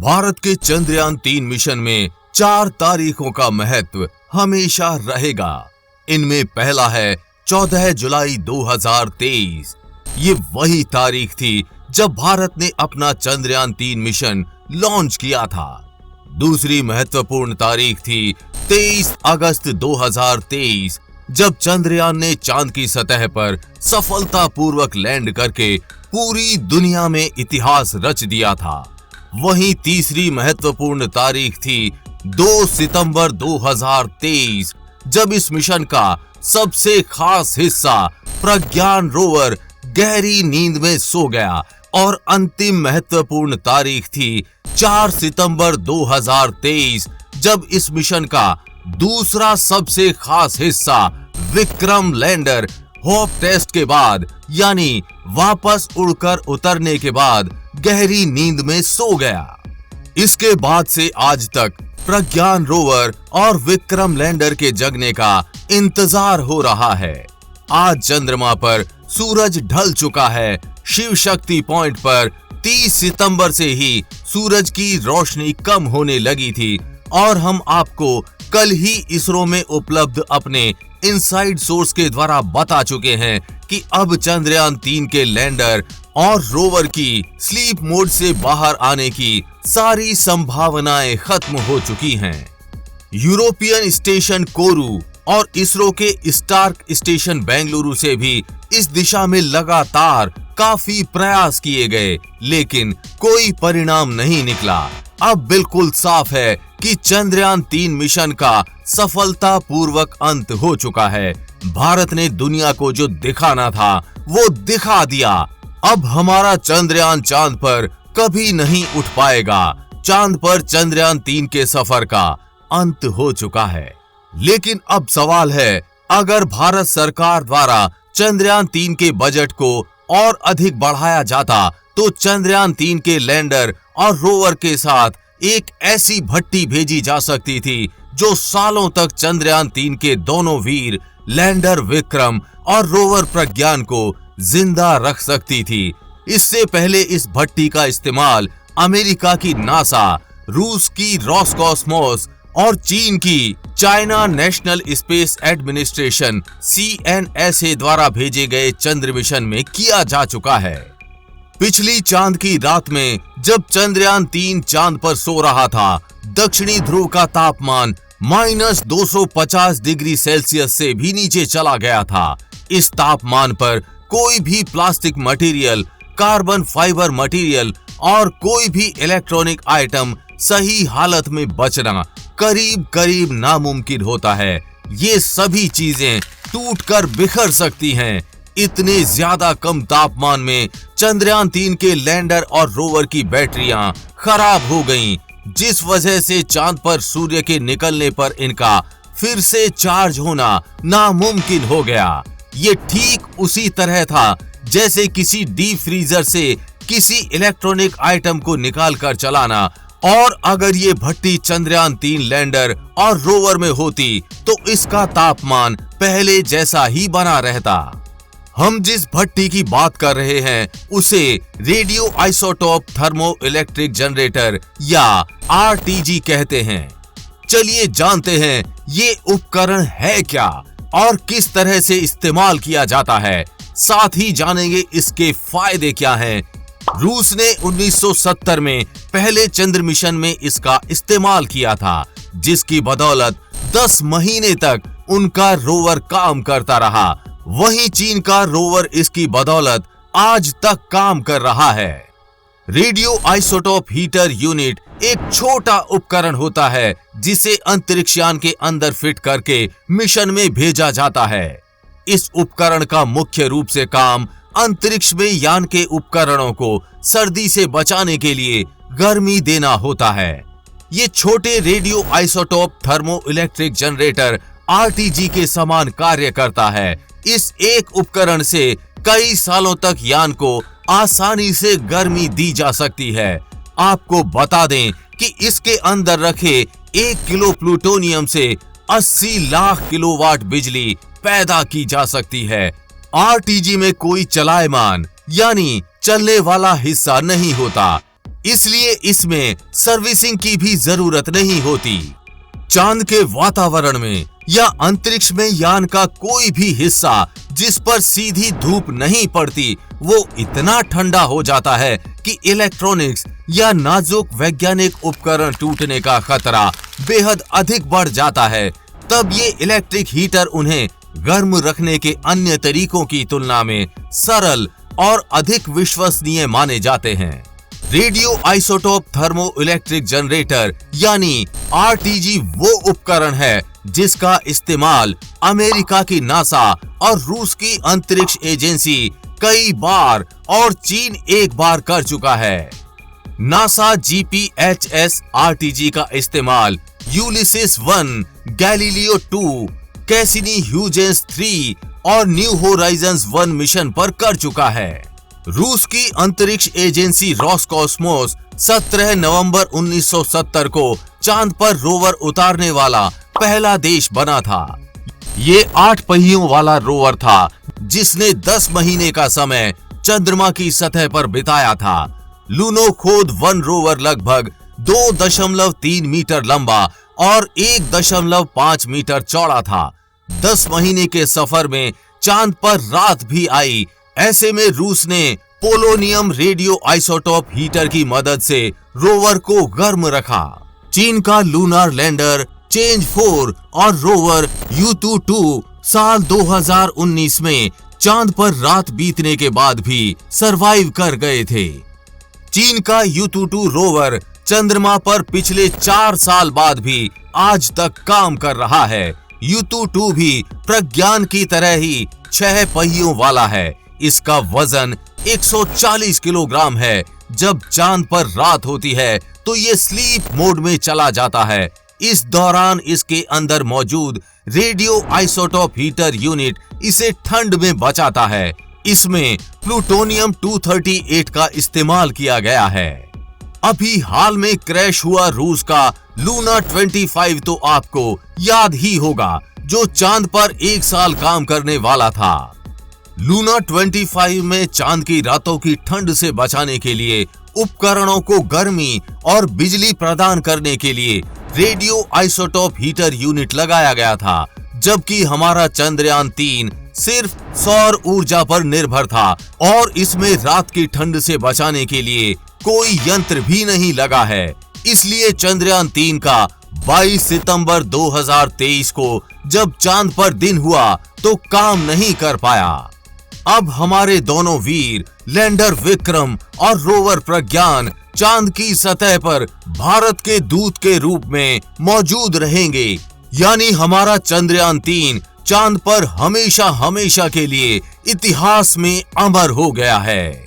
भारत के चंद्रयान-3 मिशन में 4 तारीखों का महत्व हमेशा रहेगा। इनमें पहला है 14 जुलाई 2023। ये वही तारीख थी जब भारत ने अपना चंद्रयान-3 मिशन लॉन्च किया था। दूसरी महत्वपूर्ण तारीख थी 23 अगस्त 2023, जब चंद्रयान ने चांद की सतह पर सफलतापूर्वक लैंड करके पूरी दुनिया में इतिहास रच दिया था। वहीं तीसरी महत्वपूर्ण तारीख थी 2 सितंबर 2023, जब इस मिशन का सबसे खास हिस्सा प्रज्ञान रोवर गहरी नींद में सो गया। और अंतिम महत्वपूर्ण तारीख थी 4 सितंबर 2023, जब इस मिशन का दूसरा सबसे खास हिस्सा विक्रम लैंडर होप टेस्ट के बाद यानी वापस उड़कर उतरने के बाद गहरी नींद में सो गया। इसके बाद से आज तक प्रज्ञान रोवर और विक्रम लैंडर के जगने का इंतजार हो रहा है। आज चंद्रमा पर सूरज ढल चुका है। शिव शक्ति पॉइंट पर 30 सितंबर से ही सूरज की रोशनी कम होने लगी थी और हम आपको कल ही इसरो में उपलब्ध अपने इनसाइड सोर्स के द्वारा बता चुके हैं कि अब चंद्रयान-3 के लैंडर और रोवर की स्लीप मोड से बाहर आने की सारी संभावनाएं खत्म हो चुकी हैं। यूरोपियन स्टेशन कोरू और इसरो के स्टार्क स्टेशन बेंगलुरु से भी इस दिशा में लगातार काफी प्रयास किए गए, लेकिन कोई परिणाम नहीं निकला। अब बिल्कुल साफ है कि चंद्रयान-3 मिशन का सफलतापूर्वक अंत हो चुका है। भारत ने दुनिया को जो दिखाना था वो दिखा दिया। अब हमारा चंद्रयान चांद पर कभी नहीं उठ पाएगा। चांद पर चंद्रयान-3 के सफर का अंत हो चुका है। लेकिन अब सवाल है, अगर भारत सरकार द्वारा चंद्रयान-3 के बजट को और अधिक बढ़ाया जाता तो चंद्रयान-3 के लैंडर और रोवर के साथ एक ऐसी भट्टी भेजी जा सकती थी जो सालों तक चंद्रयान-3 के दोनों वीर लैंडर विक्रम और रोवर प्रज्ञान को जिंदा रख सकती थी। इससे पहले इस भट्टी का इस्तेमाल अमेरिका की नासा, रूस की रोसकॉस्मोस और चीन की China national space administration CNSA द्वारा भेजे गए चंद्र मिशन में किया जा चुका है। पिछली चांद की रात में जब चंद्रयान-3 चांद पर सो रहा था, दक्षिणी ध्रुव का तापमान -250 डिग्री सेल्सियस से भी नीचे चला गया था। इस तापमान पर कोई भी plastic material, carbon fibre material और कोई भी इलेक्ट्रॉनिक आइटम सही हालत में बचना करीब करीब नामुमकिन होता है। ये सभी चीजें टूटकर बिखर सकती हैं। इतने ज्यादा कम तापमान में चंद्रयान-3 के लैंडर और रोवर की बैटरियां खराब हो गईं, जिस वजह से चांद पर सूर्य के निकलने पर इनका फिर से चार्ज होना नामुमकिन हो गया। ये ठीक उसी तरह था जैसे किसी डीप फ्रीजर से किसी इलेक्ट्रॉनिक आइटम को निकाल कर चलाना, और अगर ये भट्टी चंद्रयान-3 लैंडर और रोवर में होती तो इसका तापमान पहले जैसा ही बना रहता। हम जिस भट्टी की बात कर रहे हैं उसे radio isotope thermo electric generator या RTG कहते हैं। चलिए जानते हैं ये उपकरण है क्या और किस तरह से इस्तेमाल किया जाता है। साथ ही जानेंगे इसके फायदे क्या हैं। रूस ने 1970 में पहले चंद्र मिशन में इसका इस्तेमाल किया था, जिसकी बदौलत 10 महीने तक उनका रोवर काम करता रहा। वहीं चीन का रोवर इसकी बदौलत आज तक काम कर रहा है। रेडियो आइसोटोप हीटर यूनिट एक छोटा उपकरण होता है जिसे अंतरिक्षयान के अंदर फिट करके मिशन में भेजा जाता है। इस उपकरण का मुख्य रूप से काम अंतरिक्ष में यान के उपकरणों को सर्दी से बचाने के लिए गर्मी देना होता है। ये छोटे radio isotope thermo electric generator RTG के समान कार्य करता है। इस एक उपकरण से कई सालों तक यान को आसानी से गर्मी दी जा सकती है। आपको बता दें कि इसके अंदर रखे 1 किलो प्लूटोनियम से 80 लाख किलोवाट बिजली पैदा की जा सकती है। RTG में कोई चलायमान यानी चलने वाला हिस्सा नहीं होता। इसलिए इसमें सर्विसिंग की भी जरूरत नहीं होती। चांद के वातावरण में या अंतरिक्ष में यान का कोई भी हिस्सा जिस पर सीधी धूप नहीं पड़ती वो इतना ठंडा हो जाता है कि इलेक्ट्रॉनिक्स या नाजुक वैज्ञानिक उपकरण टूटने का खतरा बेहद अधिक बढ़ जाता है। तब ये इलेक्ट्रिक हीटर उन्हें गर्म रखने के अन्य तरीकों की तुलना में सरल और अधिक विश्वसनीय माने जाते हैं। Radio isotope thermo electric generator यानी आरटीजी वो उपकरण है जिसका इस्तेमाल अमेरिका की नासा और रूस की अंतरिक्ष एजेंसी कई बार और चीन एक बार कर चुका है। नासा जीपीएचएस आरटीजी का इस्तेमाल यूलिसिस 1, गैलीलियो 2, कैसिनी ह्यूजेंस 3 और न्यू होराइजन्स 1 मिशन पर कर चुका है। रूस की अंतरिक्ष एजेंसी रोसकॉस्मोस 17 नवंबर 1970 को चांद पर रोवर उतारने वाला पहला देश बना था। ये 8 पहियों वाला रोवर था जिसने 10 महीने का समय चंद्रमा की सतह पर बिताया था। लूनोखोद 1 रोवर लगभग 2.3 मीटर लंबा और 1.5 मीटर चौड़ा था। 10 महीने के सफर में चांद पर रात भी आई। ऐसे में रूस ने पोलोनियम रेडियो आइसोटोप हीटर की मदद से रोवर को गर्म रखा। चीन का लूनार लैंडर चेंज 4 और रोवर U22 साल 2019 में चांद पर रात बीतने के बाद भी सरवाइव कर गए थे। चीन का U22 रोवर चंद्रमा पर पिछले 4 साल बाद भी आज तक काम कर रहा है। U22 भी प्रज्ञान की तरह ही 6 पहियों वाला है। इसका वजन 140 किलोग्राम है। जब चांद पर रात होती है तो ये स्लीप मोड में चला जाता है। इस दौरान इसके अंदर मौजूद रेडियो आइसोटोप हीटर यूनिट इसे ठंड में बचाता है। इसमें प्लूटोनियम 238 का इस्तेमाल किया गया है। अभी हाल में क्रैश हुआ रूस का लूना 25 तो आपको याद ही होगा, जो चांद पर 1 साल काम करने वाला था। लूना 25 में चांद की रातों की ठंड से बचाने के लिए उपकरणों को गर्मी और बिजली प्रदान करने के लिए रेडियो आइसोटोप हीटर यूनिट लगाया गया था, जबकि हमारा चंद्रयान 3 सिर्फ सौर ऊर्जा पर निर्भर था और इसमें रात की ठंड से बचाने के लिए कोई यंत्र भी नहीं लगा है। इसलिए चंद्रयान 3 का 22 सितंबर 2023 को जब चांद पर दिन हुआ तो काम नहीं कर पाया। अब हमारे दोनों वीर लैंडर विक्रम और रोवर प्रज्ञान चांद की सतह पर भारत के दूत के रूप में मौजूद रहेंगे। यानी हमारा चंद्रयान 3 चांद पर हमेशा हमेशा के लिए इतिहास में अमर हो गया है।